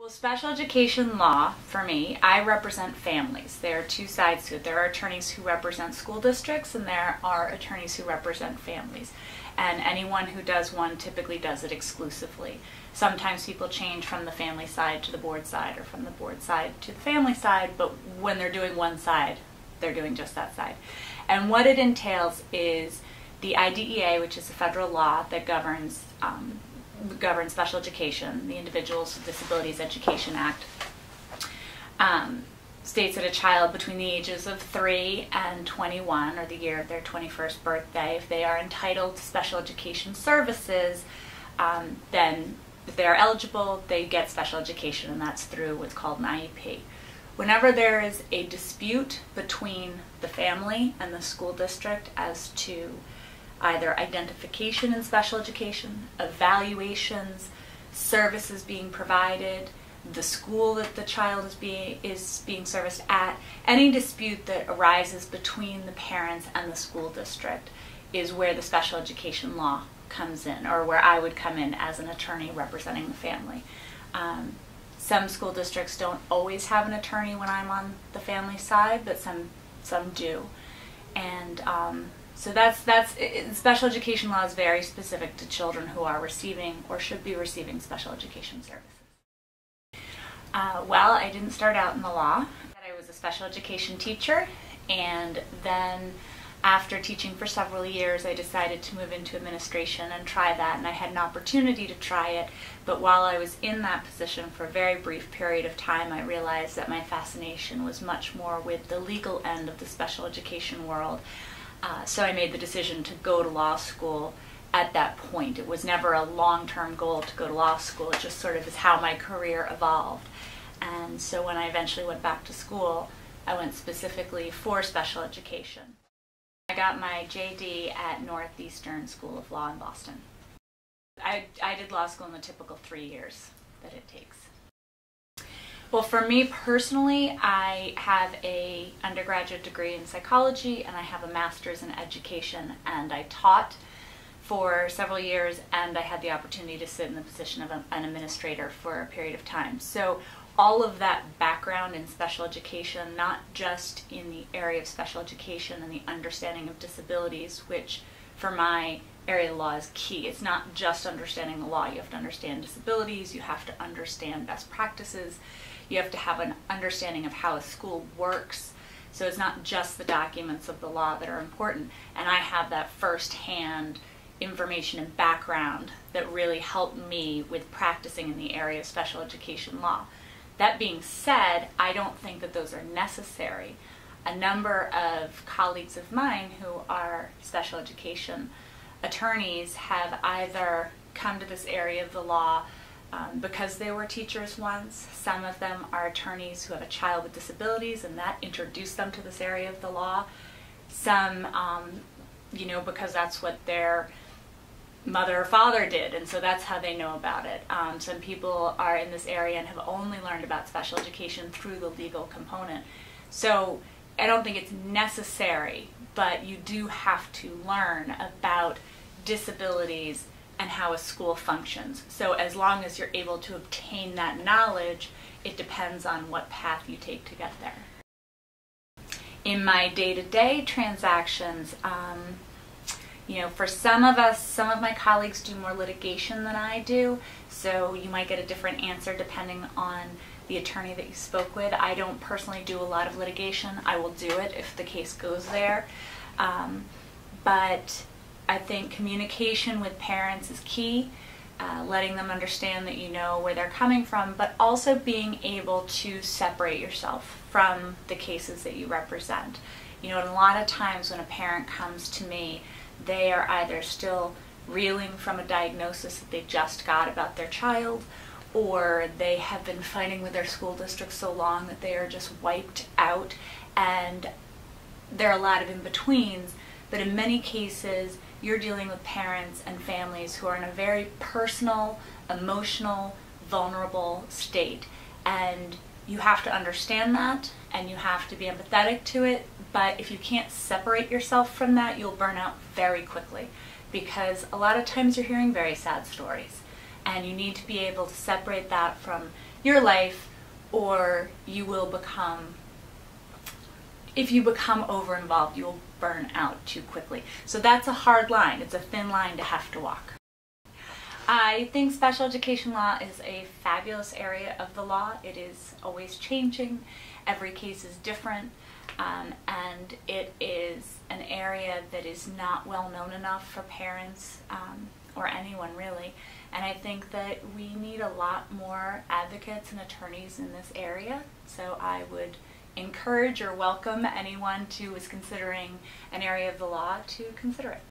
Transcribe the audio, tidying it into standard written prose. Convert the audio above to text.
Well, special education law, for me, I represent families. There are two sides to it. There are attorneys who represent school districts, and there are attorneys who represent families. And anyone who does one typically does it exclusively. Sometimes people change from the family side to the board side, or from the board side to the family side, but when they're doing one side, they're doing just that side. And what it entails is the IDEA, which is a federal law that governs special education, the Individuals with Disabilities Education Act, states that a child between the ages of 3 and 21, or the year of their 21st birthday, if they are entitled to special education services, then if they are eligible, they get special education, and that's through what's called an IEP. Whenever there is a dispute between the family and the school district as to either identification in special education, evaluations, services being provided, the school that the child is being serviced at, any dispute that arises between the parents and the school district is where the special education law comes in, or where I would come in as an attorney representing the family. Some school districts don't always have an attorney when I'm on the family side, but some do. And so special education law is very specific to children who are receiving or should be receiving special education services. Well, I didn't start out in the law. I was a special education teacher, and then after teaching for several years, I decided to move into administration and try that, and I had an opportunity to try it, but while I was in that position for a very brief period of time, I realized that my fascination was much more with the legal end of the special education world. So I made the decision to go to law school at that point. It was never a long-term goal to go to law school. It just sort of is how my career evolved. And so when I eventually went back to school, I went specifically for special education. I got my JD at Northeastern School of Law in Boston. I did law school in the typical 3 years that it takes. Well, for me personally, I have an undergraduate degree in psychology, and I have a master's in education, and I taught for several years, and I had the opportunity to sit in the position of an administrator for a period of time. So all of that background in special education, not just in the area of special education and the understanding of disabilities, which for my area of law is key. It's not just understanding the law. You have to understand disabilities, you have to understand best practices, you have to have an understanding of how a school works. So it's not just the documents of the law that are important, and I have that first-hand information and background that really helped me with practicing in the area of special education law. That being said, I don't think that those are necessary. A number of colleagues of mine who are special education attorneys have either come to this area of the law because they were teachers once. Some of them are attorneys who have a child with disabilities, and that introduced them to this area of the law. Some, because that's what their mother or father did, and so that's how they know about it. Some people are in this area and have only learned about special education through the legal component. So I don't think it's necessary, but you do have to learn about disabilities and how a school functions. So as long as you're able to obtain that knowledge, it depends on what path you take to get there. In my day-to-day transactions, for some of my colleagues do more litigation than I do, so you might get a different answer depending on the attorney that you spoke with. I don't personally do a lot of litigation. I will do it if the case goes there. But I think communication with parents is key, letting them understand that you know where they're coming from, but also being able to separate yourself from the cases that you represent. And a lot of times when a parent comes to me, they are either still reeling from a diagnosis that they just got about their child, or they have been fighting with their school district so long that they are just wiped out, and there are a lot of in-betweens. But in many cases, you're dealing with parents and families who are in a very personal, emotional, vulnerable state, and you have to understand that, and you have to be empathetic to it. But if you can't separate yourself from that, you'll burn out very quickly, because a lot of times you're hearing very sad stories, and you need to be able to separate that from your life, or you will become, if you become over-involved, you will burn out too quickly. So that's a hard line. It's a thin line to have to walk. I think special education law is a fabulous area of the law. It is always changing. Every case is different, and it is an area that is not well known enough for parents or anyone really. And I think that we need a lot more advocates and attorneys in this area. So I would encourage or welcome anyone who is considering an area of the law to consider it.